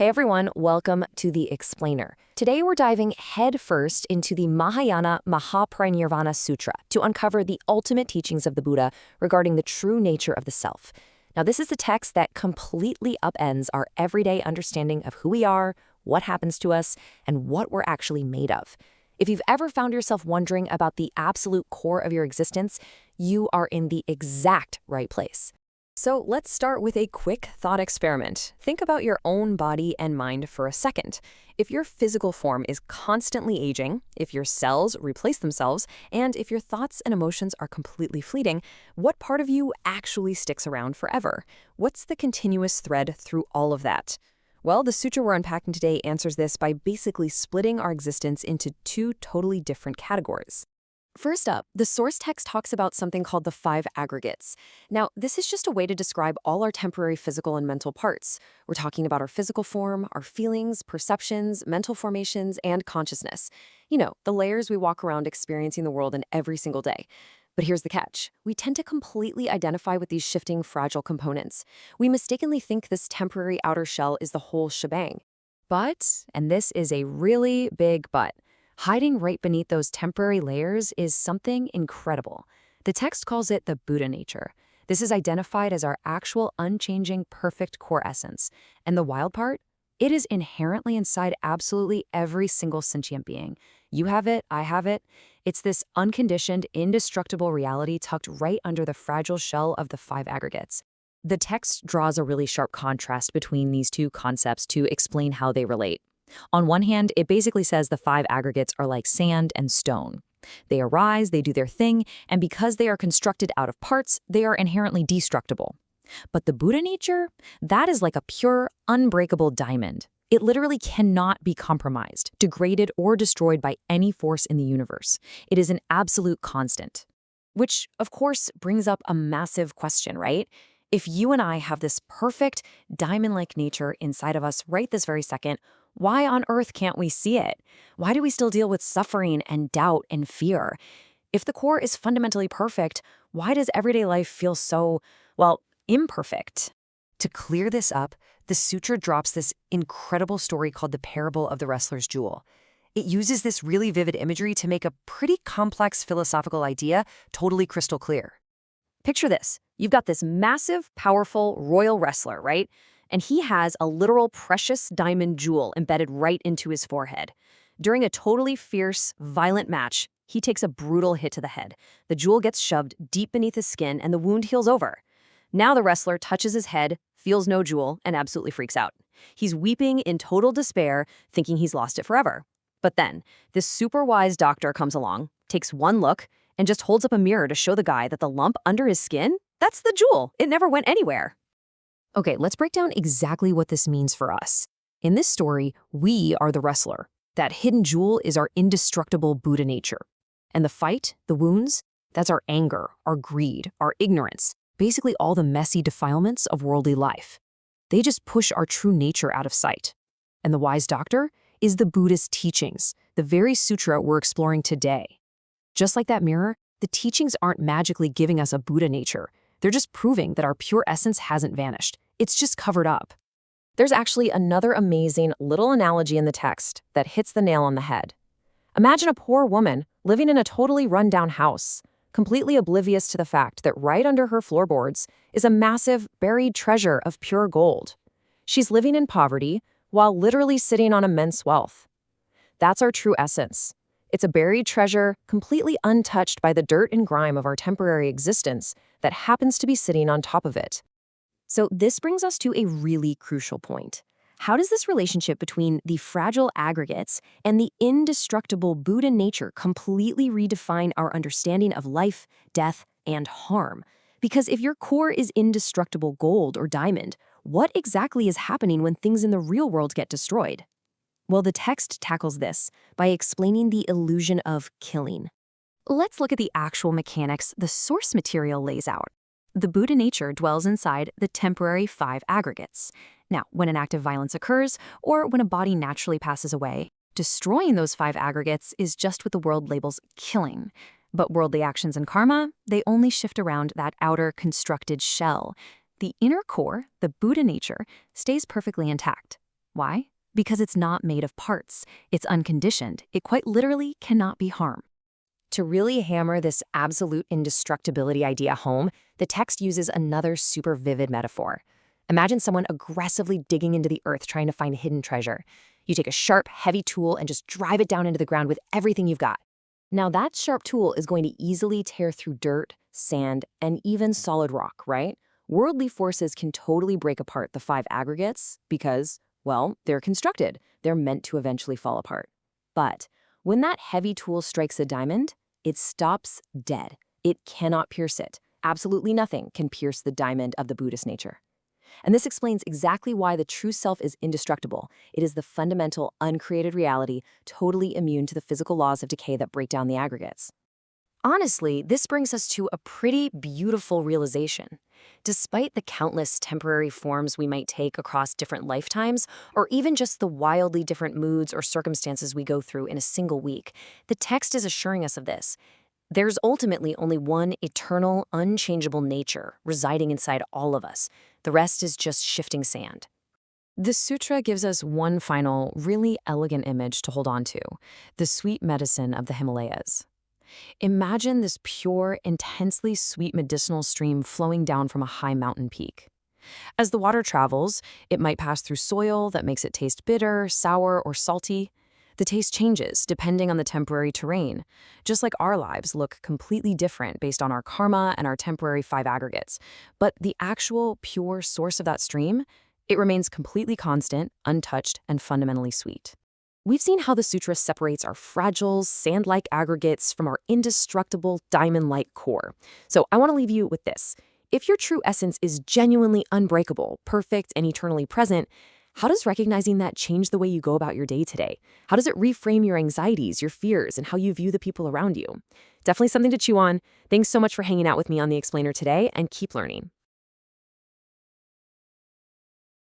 Hey everyone, welcome to The Explainer. Today we're diving headfirst into the Mahayana Mahaparinirvana Sutra to uncover the ultimate teachings of the Buddha regarding the true nature of the self. Now, this is the text that completely upends our everyday understanding of who we are, what happens to us, and what we're actually made of. If you've ever found yourself wondering about the absolute core of your existence, you are in the exact right place. So let's start with a quick thought experiment. Think about your own body and mind for a second. If your physical form is constantly aging, if your cells replace themselves, and if your thoughts and emotions are completely fleeting, what part of you actually sticks around forever? What's the continuous thread through all of that? Well, the sutra we're unpacking today answers this by basically splitting our existence into two totally different categories. First up, the source text talks about something called the five aggregates. Now, this is just a way to describe all our temporary physical and mental parts. We're talking about our physical form, our feelings, perceptions, mental formations, and consciousness. You know, the layers we walk around experiencing the world in every single day. But here's the catch. We tend to completely identify with these shifting, fragile components. We mistakenly think this temporary outer shell is the whole shebang. But, and this is a really big but, hiding right beneath those temporary layers is something incredible. The text calls it the Buddha nature. This is identified as our actual, unchanging, perfect core essence. And the wild part? It is inherently inside absolutely every single sentient being. You have it, I have it. It's this unconditioned, indestructible reality tucked right under the fragile shell of the five aggregates. The text draws a really sharp contrast between these two concepts to explain how they relate. On one hand, it basically says the five aggregates are like sand and stone. They arise, they do their thing, and because they are constructed out of parts, they are inherently destructible. But the Buddha nature, that is like a pure, unbreakable diamond. It literally cannot be compromised, degraded, or destroyed by any force in the universe. It is an absolute constant. Which, of course, brings up a massive question, right? If you and I have this perfect, diamond-like nature inside of us right this very second, why on earth can't we see it? Why do we still deal with suffering and doubt and fear? If the core is fundamentally perfect, why does everyday life feel so, well, imperfect? To clear this up, the sutra drops this incredible story called the Parable of the Wrestler's Jewel. It uses this really vivid imagery to make a pretty complex philosophical idea totally crystal clear. Picture this. You've got this massive, powerful, royal wrestler, right? And he has a literal precious diamond jewel embedded right into his forehead. During a totally fierce, violent match, he takes a brutal hit to the head. The jewel gets shoved deep beneath his skin and the wound heals over. Now the wrestler touches his head, feels no jewel, and absolutely freaks out. He's weeping in total despair, thinking he's lost it forever. But then, this super wise doctor comes along, takes one look, and just holds up a mirror to show the guy that the lump under his skin, that's the jewel. It never went anywhere. Okay, let's break down exactly what this means for us. In this story, we are the wrestler. That hidden jewel is our indestructible Buddha nature. And the fight, the wounds, that's our anger, our greed, our ignorance, basically all the messy defilements of worldly life. They just push our true nature out of sight. And the wise doctor is the Buddhist teachings, the very sutra we're exploring today. Just like that mirror, the teachings aren't magically giving us a Buddha nature. They're just proving that our pure essence hasn't vanished. It's just covered up. There's actually another amazing little analogy in the text that hits the nail on the head. Imagine a poor woman living in a totally run-down house, completely oblivious to the fact that right under her floorboards is a massive, buried treasure of pure gold. She's living in poverty while literally sitting on immense wealth. That's our true essence. It's a buried treasure completely untouched by the dirt and grime of our temporary existence that happens to be sitting on top of it. So this brings us to a really crucial point. How does this relationship between the fragile aggregates and the indestructible Buddha nature completely redefine our understanding of life, death, and harm? Because if your core is indestructible gold or diamond, what exactly is happening when things in the real world get destroyed? Well, the text tackles this by explaining the illusion of killing. Let's look at the actual mechanics the source material lays out. The Buddha nature dwells inside the temporary five aggregates. Now, when an act of violence occurs, or when a body naturally passes away, destroying those five aggregates is just what the world labels killing. But worldly actions and karma, they only shift around that outer constructed shell. The inner core, the Buddha nature, stays perfectly intact. Why? Because it's not made of parts. It's unconditioned. It quite literally cannot be harmed. To really hammer this absolute indestructibility idea home, the text uses another super vivid metaphor. Imagine someone aggressively digging into the earth trying to find hidden treasure. You take a sharp, heavy tool and just drive it down into the ground with everything you've got. Now, that sharp tool is going to easily tear through dirt, sand, and even solid rock, right? Worldly forces can totally break apart the five aggregates because, well, they're constructed. They're meant to eventually fall apart. But when that heavy tool strikes a diamond, it stops dead. It cannot pierce it. Absolutely nothing can pierce the diamond of the Buddhist nature. And this explains exactly why the true self is indestructible. It is the fundamental, uncreated reality, totally immune to the physical laws of decay that break down the aggregates. Honestly, this brings us to a pretty beautiful realization. Despite the countless temporary forms we might take across different lifetimes, or even just the wildly different moods or circumstances we go through in a single week, the text is assuring us of this. There's ultimately only one eternal, unchangeable nature residing inside all of us. The rest is just shifting sand. The sutra gives us one final, really elegant image to hold on to, the sweet medicine of the Himalayas. Imagine this pure, intensely sweet medicinal stream flowing down from a high mountain peak. As the water travels, it might pass through soil that makes it taste bitter, sour, or salty. The taste changes depending on the temporary terrain, just like our lives look completely different based on our karma and our temporary five aggregates. But the actual, pure source of that stream, it remains completely constant, untouched, and fundamentally sweet. We've seen how the sutra separates our fragile, sand-like aggregates from our indestructible, diamond-like core. So I want to leave you with this. If your true essence is genuinely unbreakable, perfect, and eternally present, how does recognizing that change the way you go about your day today? How does it reframe your anxieties, your fears, and how you view the people around you? Definitely something to chew on. Thanks so much for hanging out with me on The Explainer today, and keep learning.